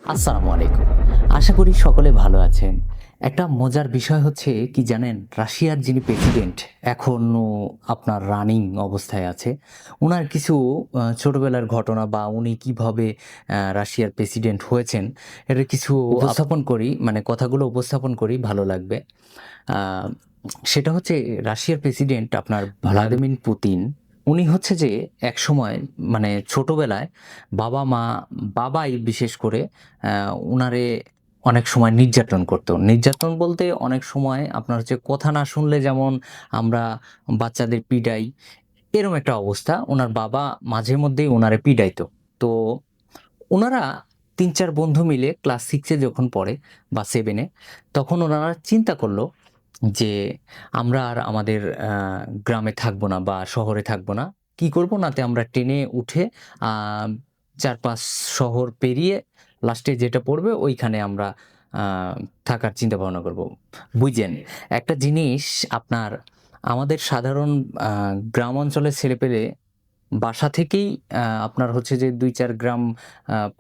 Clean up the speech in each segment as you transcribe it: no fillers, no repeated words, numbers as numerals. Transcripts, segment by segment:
আসসালামু আলাইকুম। আশা করি সকলে ভালো আছেন। একটা মজার বিষয় হচ্ছে কি জানেন? রাশিয়ার যিনি প্রেসিডেন্ট এখনো আপনার রানিং অবস্থায় আছে। উনার কিছু ছোটবেলার ঘটনা বা উনি কিভাবে রাশিয়ার প্রেসিডেন্ট হয়েছেন এটার কিছু উপস্থাপন করি, মানে কথাগুলো উপস্থাপন করি ভালো লাগবে। আ সেটা হচ্ছে রাশিয়ার প্রেসিডেন্ট আপনার ভ্লাদিমির পুতিন। উনি হচ্ছে যে একসময় মানে ছোটবেলায় বাবা-মা, বাবাই বিশেষ করে আ উনারে অনেক সময় নির্যাতন করত। নির্যাতন বলতে অনেক সময় আপনার হচ্ছে কথা না শুনলে যেমন আমরা বাচ্চাদের পিটাই, এরকম একটা অবস্থা। উনার বাবা মাঝে মধ্যেই উনারে পিটাইতো। তো উনারা ৩-৪ বন্ধু মিলে ক্লাস 6 এ যখন পড়ে বা 7 এ, তখন উনারা চিন্তা করল যে, আমরা আর আমাদের গ্রামে থাকবো না বা শহরে থাকবো না। কি করব? নাতে আমরা ট্রেনে উঠে আ ৪-৫ শহর পেরিয়ে লাস্টে যেটা পড়বে ওইখানে আমরা আ থাকার চিন্তা ভাবনা করব। বুঝেন? একটা জিনিস আপনার আমাদের সাধারণ আ গ্রাম অঞ্চলের ছেলেপেলে বাসা থেকেই আপনার হচ্ছে যে ২-৪ গ্রাম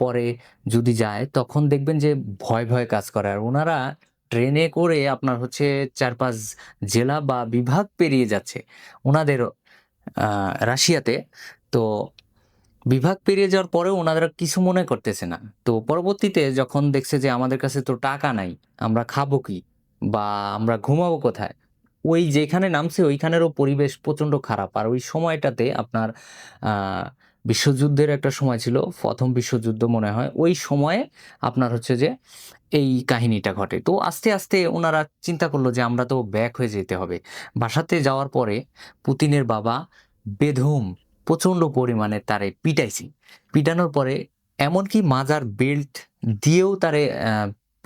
পরে যদি যায়, তখন দেখবেন যে ভয় কাজ করে। আর উনারা ট্রেনে করে আপনার হচ্ছে ৪-৫ জেলা বা বিভাগ পেরিয়ে যাচ্ছে। উনাদের আ রাশিয়াতে। তো বিভাগ পেরিয়ে যাওয়ার পরেও উনারা কিছু মনে করতেছে না। তো পরবর্তীতে যখন দেখছে যে আমাদের কাছে তো টাকা নাই, আমরা খাবো কি? বা আমরা ঘুমাবো কোথায়? ওই যেখানে নামছে ওইখানেরও পরিবেশ প্রচন্ড খারাপ। আর ওই সময়টাতে আপনার আ বিশ্বযুদ্ধের একটা সময় ছিল। ১ম বিশ্বযুদ্ধ মনে হয়। ওই সময়ে আপনার হচ্ছে যে এই কাহিনীটা ঘটে। তো আস্তে উনারা চিন্তা করল যে আমরা তো ব্যাক হয়ে যেতে হবে। বাসাতে যাওয়ার পরে পুতিনের বাবা বেধম প্রচন্ড পরিমাণে তারে পিটাইছে। পিটানোর পরে এমনকি মাজার বেল্ট দিয়েও তারে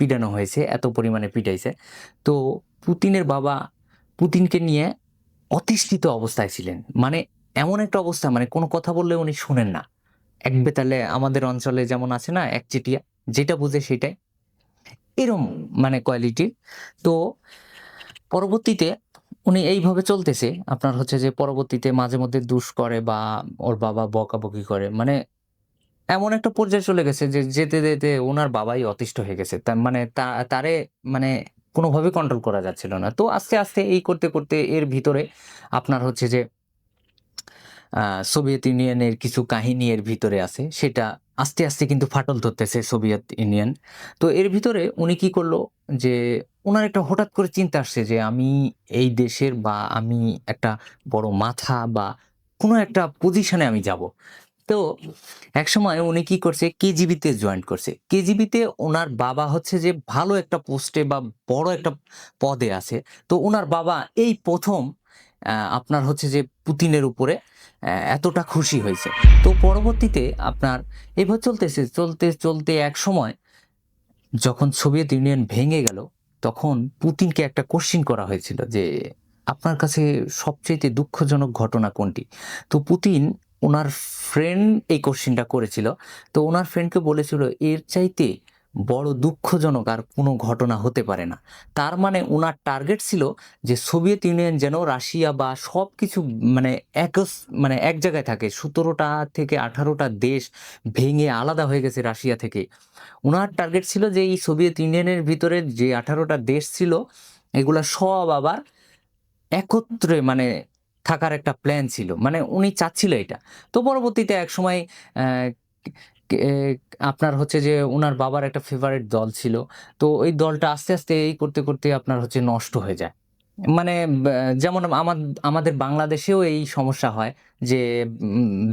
পিটানো হয়েছে। এত পরিমাণে পিটাইছে। তো পুতিনের বাবা পুতিনকে নিয়ে অতিষ্ঠিত অবস্থায় ছিলেন। মানে এমন একটা অবস্থা মানে কোন কথা বললে উনি শুনেন না। এক বেতালে আমাদের অঞ্চলে যেমন আছে না একচেটিয়া? যেটা বুঝে সেটাই। এরম মানে কোয়ালিটির। তো পরবর্তীতে উনি এইভাবে চলতেছে। আপনার হচ্ছে যে পরবর্তীতে মাঝে মধ্যে দুষ করে বা ওর বাবা বকাবকি করে। মানে এমন একটা পর্যায়ে চলে গেছে যে যেতে উনার বাবাই অতিষ্ঠ হয়ে গেছে। তার মানে তারে মানে কোনোভাবে কন্ট্রোল করা যাচ্ছিল না। তো আস্তে এই করতে এর ভিতরে আপনার হচ্ছে যে আ সোভিয়েত ইউনিয়নের কিছু কাহিনী এর ভিতরে আছে। সেটা আস্তে কিন্তু ফাটল ধরতেছে সোভিয়েত ইউনিয়ন। তো এর ভিতরে উনি কি করল যে উনার একটা হঠাৎ করে চিন্তা আসছে যে আমি এই দেশের বা আমি একটা বড় মাথা বা কোনো একটা পজিশনে আমি যাবো। তো একসময় উনি কি করছে কেজিবিতে জয়েন করছে। কেজিবিতে উনার বাবা হচ্ছে যে ভালো একটা পোস্টে বা বড় একটা পদে আছে। তো উনার বাবা এই ১ম আপনার হচ্ছে যে পুতিনের উপরে এতটা খুশি হইছে। তো পরবর্তীতে আপনার এভাবে চলতেছে, চলতে একসময় যখন সোভিয়েত ইউনিয়ন ভেঙে গেল, তখন পুতিনকে একটা কোয়েশ্চেন করা হয়েছিল যে, "আপনার কাছে সবচাইতে দুঃখজনক ঘটনা কোনটি?" তো পুতিন উনার ফ্রেন্ড এই কোয়েশ্চেনটা করেছিল। তো উনার ফ্রেন্ডকে বলেছিল, "এর চাইতে বড় দুঃখজনক আর কোনো ঘটনা হতে পারে না।" তার মানে উনার টার্গেট ছিল যে সোভিয়েত ইউনিয়ন যেন রাশিয়া বা সবকিছু মানে মানে এক জায়গায় থাকে। ১৭ টা থেকে ১৮ টা দেশ ভেঙে আলাদা হয়ে গেছে রাশিয়া থেকে। উনার টার্গেট ছিল যে এই সোভিয়েত ইউনিয়নের ভিতরে যে ১৮ টা দেশ ছিল, এগুলা সব আবার একত্রে মানে থাকার একটা প্ল্যান ছিল। মানে উনি চাচ্ছিল এটা। তো পরবর্তীতে একসময় অ্যা কে আপনার হচ্ছে যে উনার বাবার একটা ফেভারাইট দল ছিল। তো ওই দলটা আস্তে এই করতে আপনার হচ্ছে নষ্ট হয়ে যায়। মানে যেমন আমাদের বাংলাদেশেও এই সমস্যা হয় যে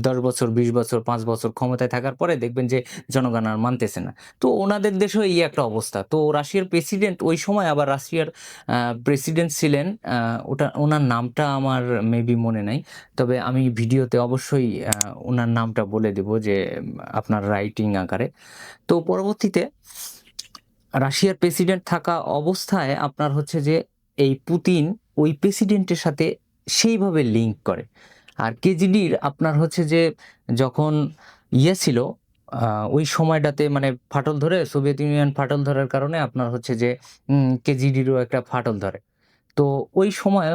১০ বছর, ২০ বছর, ৫ বছর ক্ষমতায় থাকার পরে দেখবেন যে জনগণ আর মানতেছে না। তো ওনাদের দেশেও এই একটা অবস্থা। তো রাশিয়ার প্রেসিডেন্ট ওই সময় আবার রাশিয়ার প্রেসিডেন্ট ছিলেন উনার নামটা আমার মেবি মনে নাই। তবে আমি ভিডিওতে অবশ্যই উনার নামটা বলে দিব যে আপনার রাইটিং আকারে। তো পরবর্তীতে রাশিয়ার প্রেসিডেন্ট থাকা অবস্থায় আপনার হচ্ছে যে এই পুতিন ওই প্রেসিডেন্টের সাথে সেইভাবে লিঙ্ক করে। আর কেজিডির আপনার হচ্ছে যে যখন ছিল আ ওই সময়টাতে মানে ফাটল ধরে সোভিয়েত ইউনিয়ন ফাটল ধরার কারণে আপনার হচ্ছে যে কেজিডিরও একটা ফাটল ধরে। তো ওই সময়ে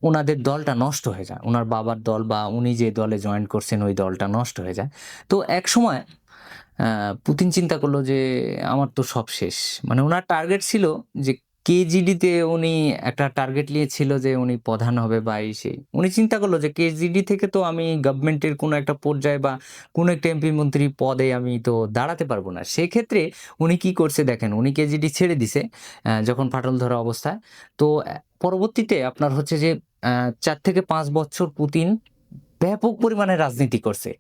উনাদের দলটা নষ্ট হয়ে যায়। উনার বাবার দল বা উনি যে দলে জয়েন করছেন ওই দলটা নষ্ট হয়ে যায়। তো একসময় পুতিন চিন্তা করলো যে আমার তো সব শেষ। মানে উনার টার্গেট ছিল যে কেজিডিতে উনি একটা টার্গেট নিয়েছিল যে উনি প্রধান হবে বা এই সেই। উনি চিন্তা করলো যে কেজিডি থেকে তো আমি গভর্নমেন্টের কোনো একটা পর্যায়ে বা কোনো একটা এমপি মন্ত্রী পদে আমি তো দাঁড়াতে পারবো না। সেক্ষেত্রে উনি কি করছে দেখেন, উনি কেজিডি ছেড়ে দিছে যখন ফাটল ধরা অবস্থায়। তো পরবর্তীতে আপনার হচ্ছে যে ৪ থেকে ৫ বছর পুতিন ব্যাপক পরিমাণে রাজনীতি করছে।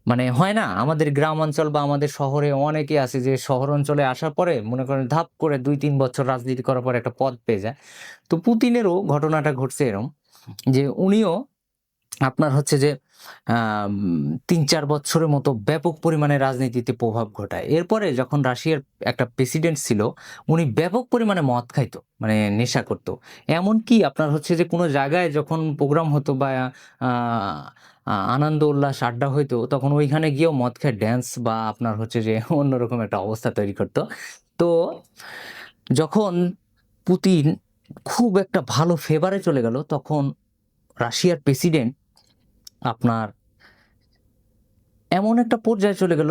মানে হয় না? আমাদের গ্রাম অঞ্চল বা আমাদের শহরে অনেকে আছে যে শহর অঞ্চলে আসার পরে মনে করেন ধাপ করে ২-৩ বছর রাজনীতি করার পরে একটা পদ পেয়ে যায়। তো পুতিনেরও ঘটনাটা ঘটছে এরম যে উনিও আপনার হচ্ছে যে ৩-৪ বছরের মতো ব্যাপক পরিমাণে রাজনীতিতে প্রভাব ঘটায়। এরপরে যখন রাশিয়ার একটা প্রেসিডেন্ট ছিল, উনি ব্যাপক পরিমাণে মদ খাইতো, মানে নেশা করত। এমনকি আপনার হচ্ছে যে কোনো জায়গায় যখন প্রোগ্রাম হতো বা আ আ আনন্দ উল্লাস আড্ডা হইতো, তখন ওইখানে গিয়েও মদ খেয়ে ড্যান্স বা আপনার হচ্ছে যে অন্যরকম একটা অবস্থা তৈরি করত। তো যখন পুতিন খুব একটা ভালো ফেভারে চলে গেল, তখন রাশিয়ার প্রেসিডেন্ট আপনার এমন একটা পর্যায়ে চলে গেল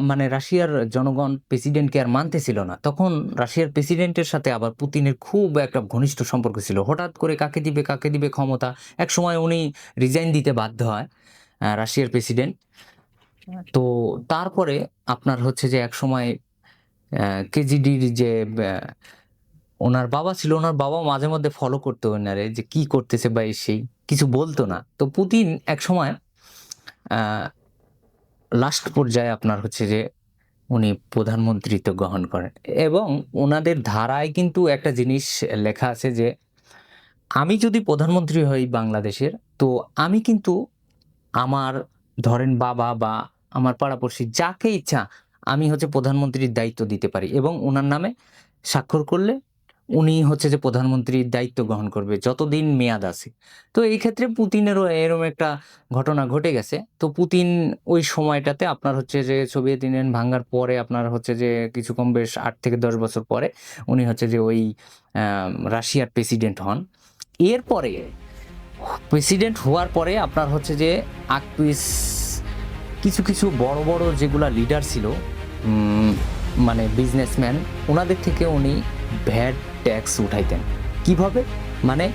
মানে রাশিয়ার জনগণ প্রেসিডেন্টকে আর মানতেছিল না। তখন রাশিয়ার প্রেসিডেন্টের সাথে আবার পুতিনের খুব একটা ঘনিষ্ঠ সম্পর্ক ছিল। হঠাৎ করে কাকে দিবে ক্ষমতা। একসময় উনি রিজাইন দিতে বাধ্য হয় রাশিয়ার প্রেসিডেন্ট। তো তারপরে আপনার হচ্ছে যে একসময় কেজিডির যে ওনার বাবা ছিল, ওনার বাবাও মাঝে মধ্যে ফলো করতো ওনারে যে কি করতেছে বা এই সেই। কিছু বলতো না। তো পুতিন একসময় আ লাস্ট পর্যায়ে আপনার হচ্ছে যে উনি প্রধানমন্ত্রীত্ব গ্রহণ করেন এবং উনাদের ধারায় কিন্তু একটা জিনিস লেখা আছে যে, "আমি যদি প্রধানমন্ত্রী হই বাংলাদেশের, তো আমি কিন্তু আমার ধরেন বাবা বা আমার পাড়াপড়শি যাকে ইচ্ছা আমি হচ্ছে প্রধানমন্ত্রীর দায়িত্ব দিতে পারি এবং উনার নামে স্বাক্ষর করলে উনি হচ্ছে যে প্রধানমন্ত্রীর দায়িত্ব গ্রহণ করবে যতদিন মেয়াদ আছে।" তো এই ক্ষেত্রে পুতিনেরও এরকম একটা ঘটনা ঘটে গেছে। তো পুতিন ওই সময়টাতে আপনার হচ্ছে যে সোভিয়েত ইউনিয়ন ভাঙ্গার পরে আপনার হচ্ছে যে কিছু কম বেশ ৮ থেকে ১০ বছর পরে উনি হচ্ছে যে ওই রাশিয়ার প্রেসিডেন্ট হন। এরপরে প্রেসিডেন্ট হওয়ার পরে আপনার হচ্ছে যে আকপিস কিছু বড় যেগুলা লিডার ছিল উম মানে বিজনেসম্যান উনাদের থেকে উনি ভ্যাট ট্যাক্স উঠাইতেন। কিভাবে? মানে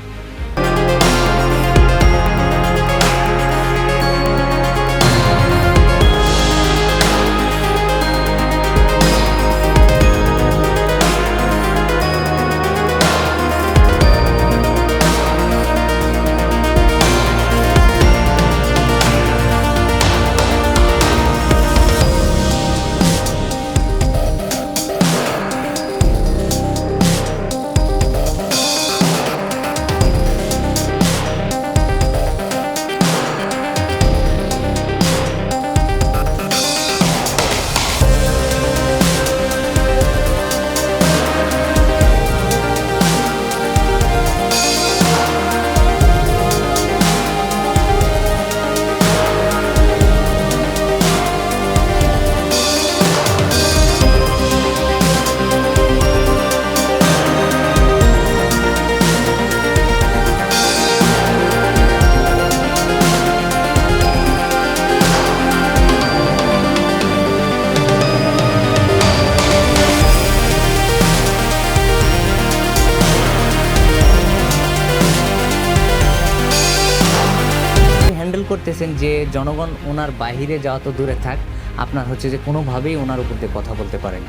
হ্যান্ডেল করতেছেন যে জনগণ ওনার বাহিরে যাওয়া তো দূরে থাক, আপনার হচ্ছে যে কোনোভাবেই ওনার উপর দিয়ে কথা বলতে পারেন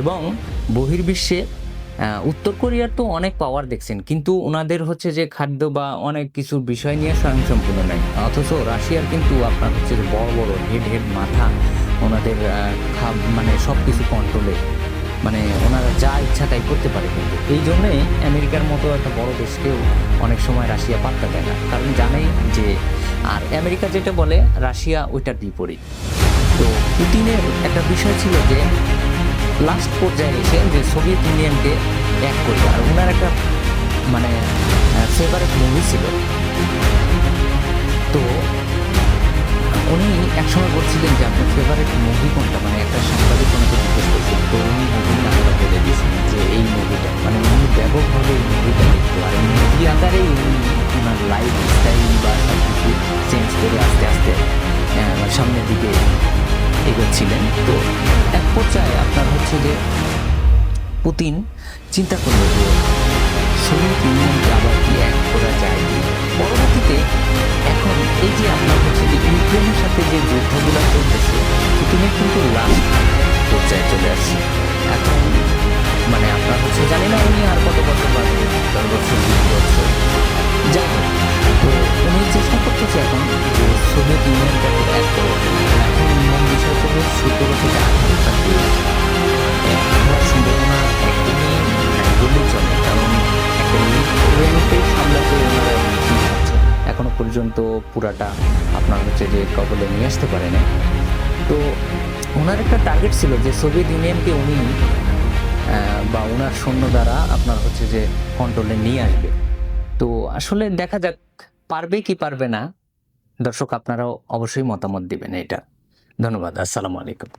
এবং বহির্বিশ্বে উত্তর কোরিয়ার তো অনেক পাওয়ার দেখছেন, কিন্তু ওনাদের হচ্ছে যে খাদ্য বা অনেক কিছুর বিষয় নিয়ে স্বয়ংসম্পূর্ণ নাই। অথচ রাশিয়ার কিন্তু আপনার হচ্ছে যে বড় হেড মাথা ওনাদের মানে সবকিছু কন্ট্রোলে, মানে ওনারা যা ইচ্ছা তাই করতে পারে। কিন্তু এই জন্যই আমেরিকার মতো একটা বড় দেশকেও অনেক সময় রাশিয়া পাত্তা দেয় না, কারণ জানেই যে আর আমেরিকা যেটা বলে রাশিয়া ওইটার বিপরীত। তো পুতিনের একটা বিষয় ছিল যে লাস্ট পর্যায়ে এসে যে সোভিয়েত ইউনিয়নকে ত্যাগ করবে, আর ওনার একটা মানে ফেভারিট মুভি ছিল। তো উনি একসময় বলছিলেন যে আপনার ফেভারিট মুভি কোনটা, মানে একটা সাংবাদিক ওনাকে জিজ্ঞেস করছিল, তো উনি মুভির নামটা বলে দিয়েছিলেন যে এই মুভিটা, মানে উনি ব্যাপকভাবে এই মুভিটা দেখতো আর এই মুভি আকারেই উনি ওনার লাইফ স্টাইল বা সব কিছু চেঞ্জ করে আস্তে সামনের দিকে এগোচ্ছিলেন। তো পুতিন চিন্তা করলো যে সোভিয়েত ইউনিয়নকে আবার কি এক করা যায় কি। পরবর্তীতে এখন এই যে আপনার হচ্ছে যে ইউক্রেনের সাথে যে যুদ্ধগুলো চলতেছে, পুতিনের কিন্তু লাস্ট পর্যায়ে চলে আসছে। এখন মানে আপনার হচ্ছে জানি না উনি আর কত বছর বাঁচবে, 10 বছর 20 বছর, যাই হোক। তো উনি চেষ্টা করতেছে এখন যে সোভিয়েত ইউনিয়নটাকে এক করার জন্য। এখন মূল বিষয় হচ্ছে 17 থেকে 18টা দেশ এক হওয়ার সম্ভাবনা একদমই নাই বললেই চলে, কারণ একটা ইউক্রেনকে সামলাতে ওনারা ঠিক আছে, এখনো পর্যন্ত পুরাটা আপনার হচ্ছে যে কবলে নিয়ে আসতে পারে না। তো ওনার একটা টার্গেট ছিল যে সোভিয়েত ইউনিয়নকে উনি বা ওনার সৈন্য দ্বারা আপনার হচ্ছে যে কন্ট্রোলে নিয়ে আসবে। তো আসলে দেখা যাক পারবে কি পারবে না। দর্শক আপনারাও অবশ্যই মতামত দিবেন এটা। ধন্যবাদ। আসসালামু আলাইকুম।